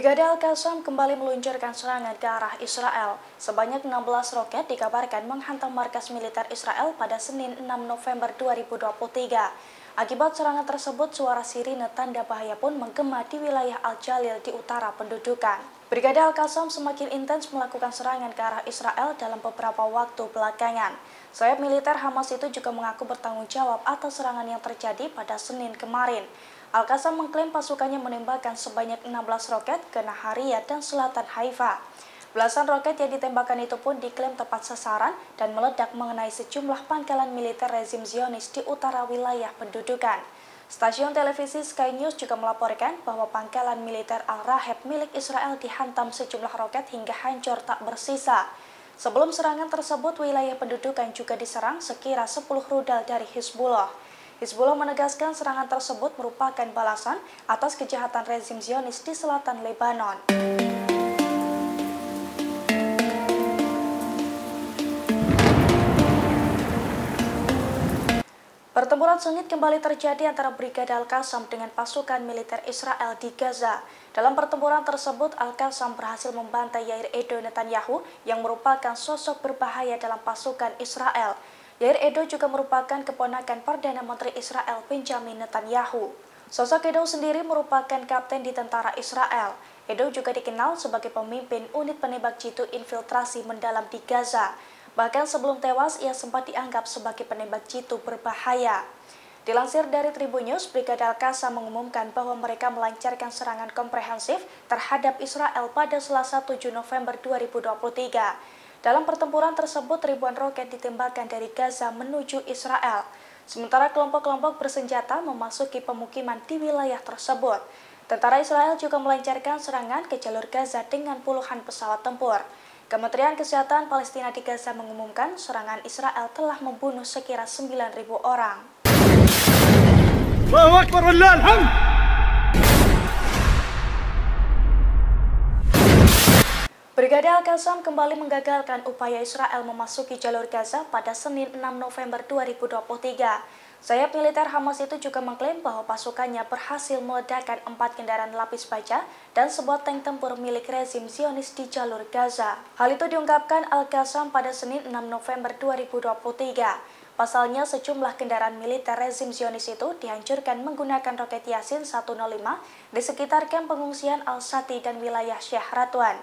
Brigade Al-Qassam kembali meluncurkan serangan ke arah Israel. Sebanyak 16 roket dikabarkan menghantam markas militer Israel pada Senin 6 November 2023. Akibat serangan tersebut, suara sirine tanda bahaya pun menggema di wilayah Al-Jalil di utara pendudukan. Brigade Al-Qassam semakin intens melakukan serangan ke arah Israel dalam beberapa waktu belakangan. Sayap militer Hamas itu juga mengaku bertanggung jawab atas serangan yang terjadi pada Senin kemarin. Al-Qassam mengklaim pasukannya menembakkan sebanyak 16 roket ke Nahariya dan selatan Haifa. Belasan roket yang ditembakkan itu pun diklaim tepat sasaran dan meledak mengenai sejumlah pangkalan militer rezim Zionis di utara wilayah pendudukan. Stasiun televisi Sky News juga melaporkan bahwa pangkalan militer Al-Raheb milik Israel dihantam sejumlah roket hingga hancur tak bersisa. Sebelum serangan tersebut, wilayah pendudukan juga diserang sekira 10 rudal dari Hizbullah. Hizbullah menegaskan serangan tersebut merupakan balasan atas kejahatan rezim Zionis di selatan Lebanon. Pertempuran sengit kembali terjadi antara Brigade Al-Qassam dengan pasukan militer Israel di Gaza. Dalam pertempuran tersebut, Al-Qassam berhasil membantai Yair Edo Netanyahu yang merupakan sosok berbahaya dalam pasukan Israel. Yair Edo juga merupakan keponakan Perdana Menteri Israel Benjamin Netanyahu. Sosok Edo sendiri merupakan kapten di tentara Israel. Edo juga dikenal sebagai pemimpin unit penembak jitu infiltrasi mendalam di Gaza. Bahkan sebelum tewas, ia sempat dianggap sebagai penembak jitu berbahaya. Dilansir dari Tribun News, Brigade Al-Qassam mengumumkan bahwa mereka melancarkan serangan komprehensif terhadap Israel pada Selasa 7 November 2023. Dalam pertempuran tersebut, ribuan roket ditembakkan dari Gaza menuju Israel. Sementara kelompok-kelompok bersenjata memasuki pemukiman di wilayah tersebut. Tentara Israel juga melancarkan serangan ke jalur Gaza dengan puluhan pesawat tempur. Kementerian Kesehatan Palestina di Gaza mengumumkan serangan Israel telah membunuh sekira 9.000 orang. Allahu Akbar, wallahul hamd. Brigade Al-Qassam kembali menggagalkan upaya Israel memasuki jalur Gaza pada Senin 6 November 2023. Sayap militer Hamas itu juga mengklaim bahwa pasukannya berhasil meledakkan 4 kendaraan lapis baja dan sebuah tank tempur milik rezim Zionis di jalur Gaza. Hal itu diungkapkan Al-Qassam pada Senin 6 November 2023. Pasalnya, sejumlah kendaraan militer rezim Zionis itu dihancurkan menggunakan roket Yasin 105 di sekitar kamp pengungsian Al-Shati dan wilayah Syekh Radwan.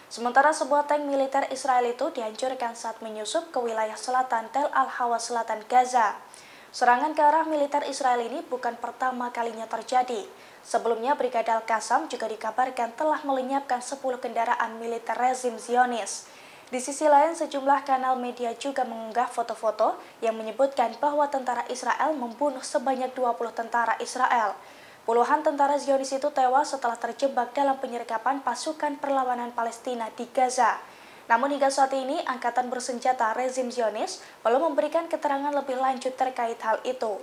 Sementara sebuah tank militer Israel itu dihancurkan saat menyusup ke wilayah selatan Tel Al-Hawa selatan Gaza. Serangan ke arah militer Israel ini bukan pertama kalinya terjadi. Sebelumnya, Brigade Al-Qassam juga dikabarkan telah melenyapkan 10 kendaraan militer rezim Zionis. Di sisi lain, sejumlah kanal media juga mengunggah foto-foto yang menyebutkan bahwa tentara Israel membunuh sebanyak 20 tentara Israel. Puluhan tentara Zionis itu tewas setelah terjebak dalam penyergapan pasukan perlawanan Palestina di Gaza. Namun hingga saat ini, Angkatan Bersenjata rezim Zionis belum memberikan keterangan lebih lanjut terkait hal itu.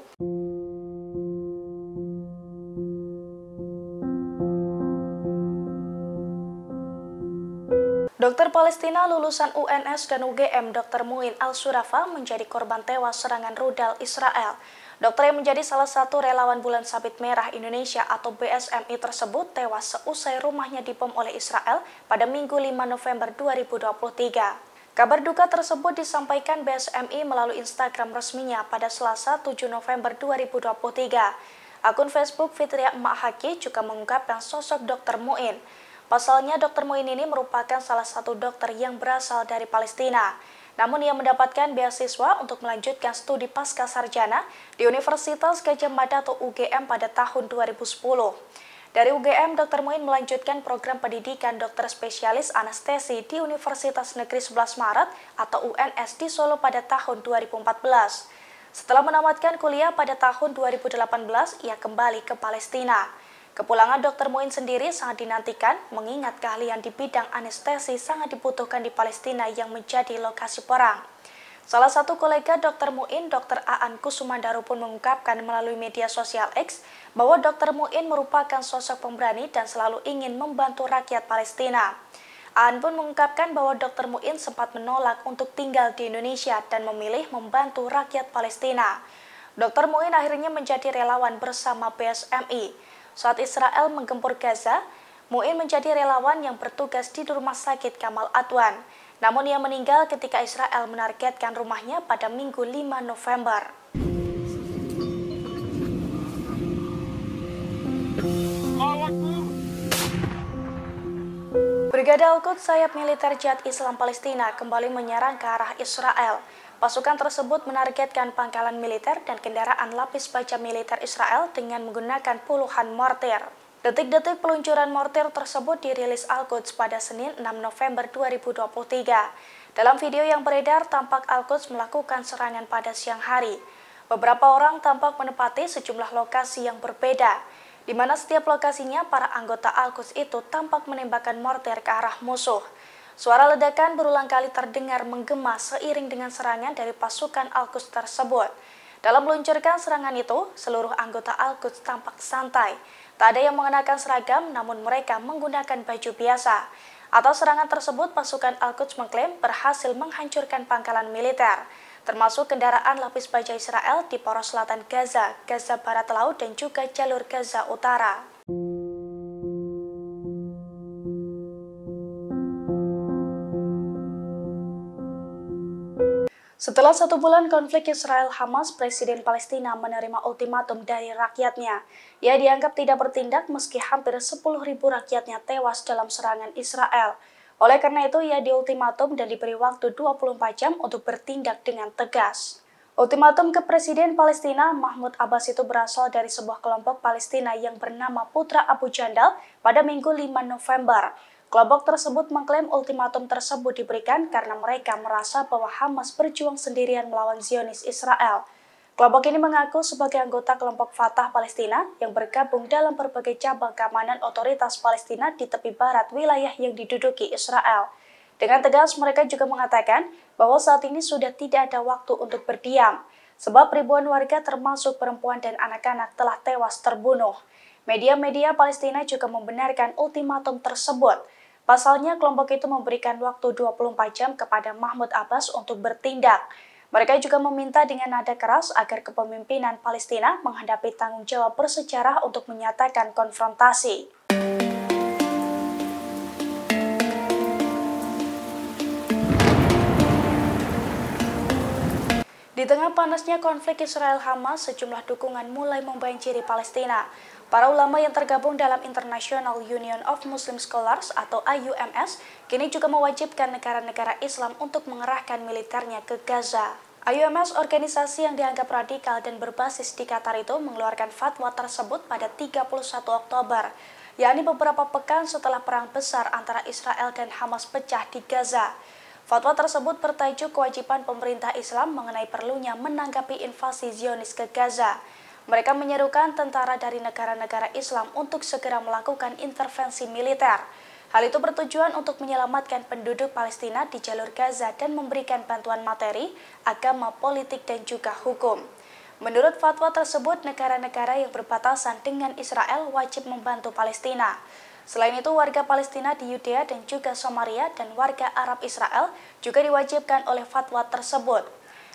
Dokter Palestina lulusan UNS dan UGM Dr. Muin Al-Surafa menjadi korban tewas serangan rudal Israel. Dokter yang menjadi salah satu relawan Bulan Sabit Merah Indonesia atau BSMI tersebut tewas seusai rumahnya dibom oleh Israel pada Minggu 5 November 2023. Kabar duka tersebut disampaikan BSMI melalui Instagram resminya pada Selasa 7 November 2023. Akun Facebook Fitria Emak Haki juga mengungkapkan sosok Dr. Muin. Pasalnya, Dr. Muin ini merupakan salah satu dokter yang berasal dari Palestina. Namun ia mendapatkan beasiswa untuk melanjutkan studi pasca sarjana di Universitas Gadjah Mada atau UGM pada tahun 2010. Dari UGM, Dr. Muin melanjutkan program pendidikan dokter spesialis anestesi di Universitas Negeri 11 Maret atau UNS di Solo pada tahun 2014. Setelah menamatkan kuliah pada tahun 2018, ia kembali ke Palestina. Kepulangan Dr. Muin sendiri sangat dinantikan, mengingat keahlian di bidang anestesi sangat dibutuhkan di Palestina yang menjadi lokasi perang. Salah satu kolega Dr. Muin, Dr. Aan Kusumandaro pun mengungkapkan melalui media sosial X bahwa Dr. Muin merupakan sosok pemberani dan selalu ingin membantu rakyat Palestina. Aan pun mengungkapkan bahwa Dr. Muin sempat menolak untuk tinggal di Indonesia dan memilih membantu rakyat Palestina. Dr. Muin akhirnya menjadi relawan bersama BSMI. Saat Israel menggempur Gaza, Muin menjadi relawan yang bertugas di Rumah Sakit Kamal Adwan. Namun ia meninggal ketika Israel menargetkan rumahnya pada Minggu 5 November. Brigade Al-Quds sayap militer Jihad Islam Palestina kembali menyerang ke arah Israel. Pasukan tersebut menargetkan pangkalan militer dan kendaraan lapis baja militer Israel dengan menggunakan puluhan mortir. Detik-detik peluncuran mortir tersebut dirilis Al-Quds pada Senin 6 November 2023. Dalam video yang beredar, tampak Al-Quds melakukan serangan pada siang hari. Beberapa orang tampak menempati sejumlah lokasi yang berbeda, di mana setiap lokasinya para anggota Al-Quds itu tampak menembakkan mortir ke arah musuh. Suara ledakan berulang kali terdengar menggema seiring dengan serangan dari pasukan Al-Quds tersebut. Dalam meluncurkan serangan itu, seluruh anggota Al-Quds tampak santai. Tak ada yang mengenakan seragam, namun mereka menggunakan baju biasa. Atas serangan tersebut, pasukan Al-Quds mengklaim berhasil menghancurkan pangkalan militer, termasuk kendaraan lapis baja Israel di poros selatan Gaza, Gaza Barat Laut, dan juga jalur Gaza Utara. Setelah 1 bulan konflik Israel-Hamas, Presiden Palestina menerima ultimatum dari rakyatnya. Ia dianggap tidak bertindak meski hampir 10.000 rakyatnya tewas dalam serangan Israel. Oleh karena itu, ia diultimatum dan diberi waktu 24 jam untuk bertindak dengan tegas. Ultimatum ke Presiden Palestina Mahmud Abbas itu berasal dari sebuah kelompok Palestina yang bernama Putra Abu Jandal pada Minggu 5 November. Kelompok tersebut mengklaim ultimatum tersebut diberikan karena mereka merasa bahwa Hamas berjuang sendirian melawan Zionis Israel. Kelompok ini mengaku sebagai anggota kelompok Fatah Palestina yang bergabung dalam berbagai cabang keamanan otoritas Palestina di tepi barat wilayah yang diduduki Israel. Dengan tegas mereka juga mengatakan bahwa saat ini sudah tidak ada waktu untuk berdiam, sebab ribuan warga termasuk perempuan dan anak-anak telah tewas terbunuh. Media-media Palestina juga membenarkan ultimatum tersebut. Pasalnya, kelompok itu memberikan waktu 24 jam kepada Mahmud Abbas untuk bertindak. Mereka juga meminta dengan nada keras agar kepemimpinan Palestina menghadapi tanggung jawab bersejarah untuk menyatakan konfrontasi. Di tengah panasnya konflik Israel-Hamas, sejumlah dukungan mulai membanjiri Palestina. Para ulama yang tergabung dalam International Union of Muslim Scholars atau IUMS kini juga mewajibkan negara-negara Islam untuk mengerahkan militernya ke Gaza. IUMS, organisasi yang dianggap radikal dan berbasis di Qatar itu, mengeluarkan fatwa tersebut pada 31 Oktober, yakni beberapa pekan setelah perang besar antara Israel dan Hamas pecah di Gaza. Fatwa tersebut bertajuk kewajiban pemerintah Islam mengenai perlunya menanggapi invasi Zionis ke Gaza. Mereka menyerukan tentara dari negara-negara Islam untuk segera melakukan intervensi militer. Hal itu bertujuan untuk menyelamatkan penduduk Palestina di jalur Gaza dan memberikan bantuan materi, agama, politik, dan juga hukum. Menurut fatwa tersebut, negara-negara yang berbatasan dengan Israel wajib membantu Palestina. Selain itu, warga Palestina di Yudea dan juga Samaria dan warga Arab Israel juga diwajibkan oleh fatwa tersebut.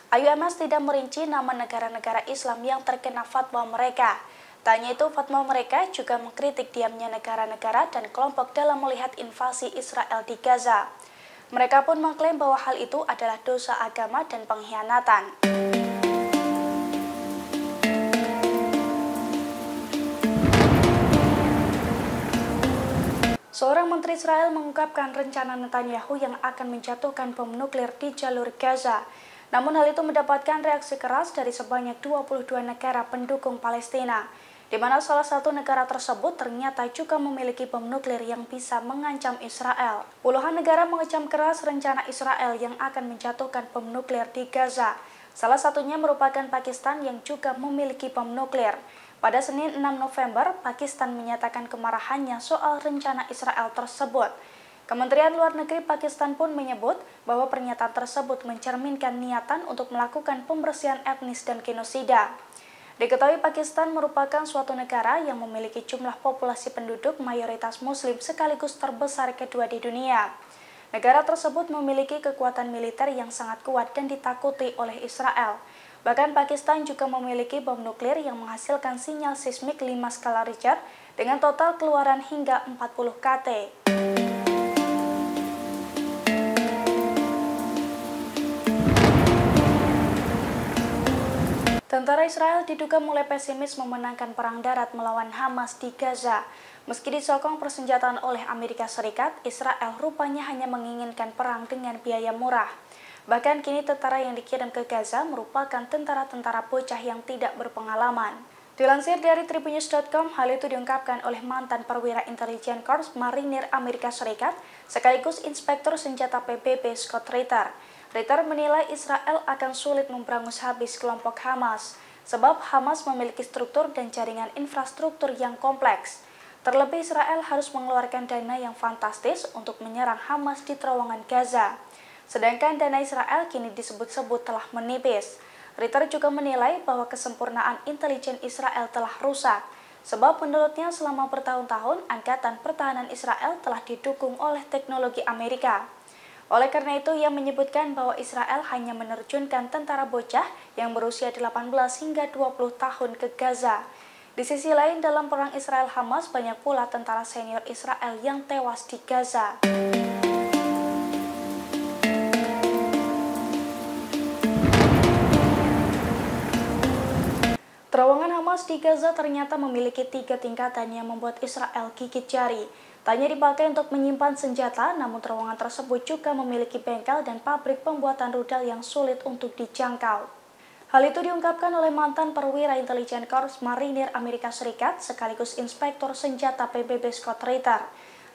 IUMS tidak merinci nama negara-negara Islam yang terkena fatwa mereka. Tak hanya itu, fatwa mereka juga mengkritik diamnya negara-negara dan kelompok dalam melihat invasi Israel di Gaza. Mereka pun mengklaim bahwa hal itu adalah dosa agama dan pengkhianatan. Seorang menteri Israel mengungkapkan rencana Netanyahu yang akan menjatuhkan bom nuklir di jalur Gaza. Namun hal itu mendapatkan reaksi keras dari sebanyak 22 negara pendukung Palestina, di mana salah satu negara tersebut ternyata juga memiliki bom nuklir yang bisa mengancam Israel. Puluhan negara mengecam keras rencana Israel yang akan menjatuhkan bom nuklir di Gaza. Salah satunya merupakan Pakistan yang juga memiliki bom nuklir. Pada Senin 6 November, Pakistan menyatakan kemarahannya soal rencana Israel tersebut. Kementerian Luar Negeri Pakistan pun menyebut bahwa pernyataan tersebut mencerminkan niatan untuk melakukan pembersihan etnis dan genosida. Diketahui Pakistan merupakan suatu negara yang memiliki jumlah populasi penduduk mayoritas Muslim sekaligus terbesar kedua di dunia. Negara tersebut memiliki kekuatan militer yang sangat kuat dan ditakuti oleh Israel. Bahkan Pakistan juga memiliki bom nuklir yang menghasilkan sinyal seismik 5 skala Richter dengan total keluaran hingga 40 kT. Tentara Israel diduga mulai pesimis memenangkan perang darat melawan Hamas di Gaza. Meski disokong persenjataan oleh Amerika Serikat, Israel rupanya hanya menginginkan perang dengan biaya murah. Bahkan kini tentara yang dikirim ke Gaza merupakan tentara-tentara bocah yang tidak berpengalaman. Dilansir dari Tribunnews.com, hal itu diungkapkan oleh mantan perwira intelijen Korps Marinir Amerika Serikat sekaligus Inspektur Senjata PBB Scott Ritter. Ritter menilai Israel akan sulit memberangus habis kelompok Hamas, sebab Hamas memiliki struktur dan jaringan infrastruktur yang kompleks. Terlebih Israel harus mengeluarkan dana yang fantastis untuk menyerang Hamas di terowongan Gaza. Sedangkan dana Israel kini disebut-sebut telah menipis. Ritter juga menilai bahwa kesempurnaan intelijen Israel telah rusak, sebab menurutnya selama bertahun-tahun Angkatan Pertahanan Israel telah didukung oleh teknologi Amerika. Oleh karena itu, ia menyebutkan bahwa Israel hanya menerjunkan tentara bocah yang berusia 18 hingga 20 tahun ke Gaza. Di sisi lain, dalam perang Israel-Hamas banyak pula tentara senior Israel yang tewas di Gaza. Terowongan Hamas di Gaza ternyata memiliki 3 tingkatan yang membuat Israel gigit jari. Tak hanya dipakai untuk menyimpan senjata, namun terowongan tersebut juga memiliki bengkel dan pabrik pembuatan rudal yang sulit untuk dijangkau. Hal itu diungkapkan oleh mantan perwira intelijen Korps Marinir Amerika Serikat sekaligus Inspektur Senjata PBB Scott Ritter.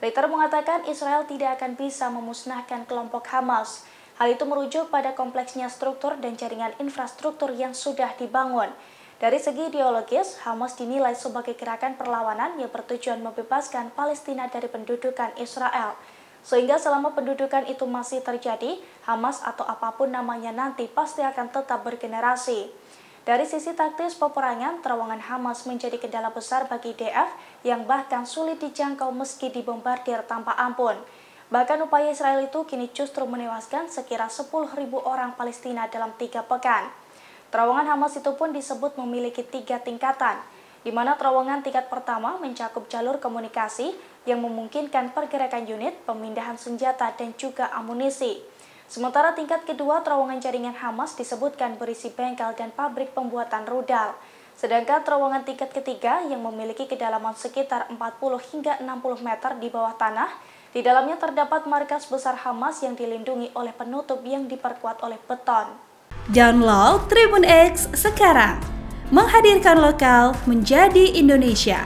Ritter mengatakan Israel tidak akan bisa memusnahkan kelompok Hamas. Hal itu merujuk pada kompleksnya struktur dan jaringan infrastruktur yang sudah dibangun. Dari segi ideologis, Hamas dinilai sebagai gerakan perlawanan yang bertujuan membebaskan Palestina dari pendudukan Israel. Sehingga selama pendudukan itu masih terjadi, Hamas atau apapun namanya nanti pasti akan tetap bergenerasi. Dari sisi taktis peperangan, terowongan Hamas menjadi kendala besar bagi IDF yang bahkan sulit dijangkau meski dibombardir tanpa ampun. Bahkan upaya Israel itu kini justru menewaskan sekira 10.000 orang Palestina dalam 3 pekan. Terowongan Hamas itu pun disebut memiliki 3 tingkatan, di mana terowongan tingkat pertama mencakup jalur komunikasi yang memungkinkan pergerakan unit, pemindahan senjata, dan juga amunisi. Sementara tingkat kedua terowongan jaringan Hamas disebutkan berisi bengkel dan pabrik pembuatan rudal. Sedangkan terowongan tingkat ketiga yang memiliki kedalaman sekitar 40 hingga 60 meter di bawah tanah, di dalamnya terdapat markas besar Hamas yang dilindungi oleh penutup yang diperkuat oleh beton. Download Tribun X sekarang, menghadirkan lokal menjadi Indonesia.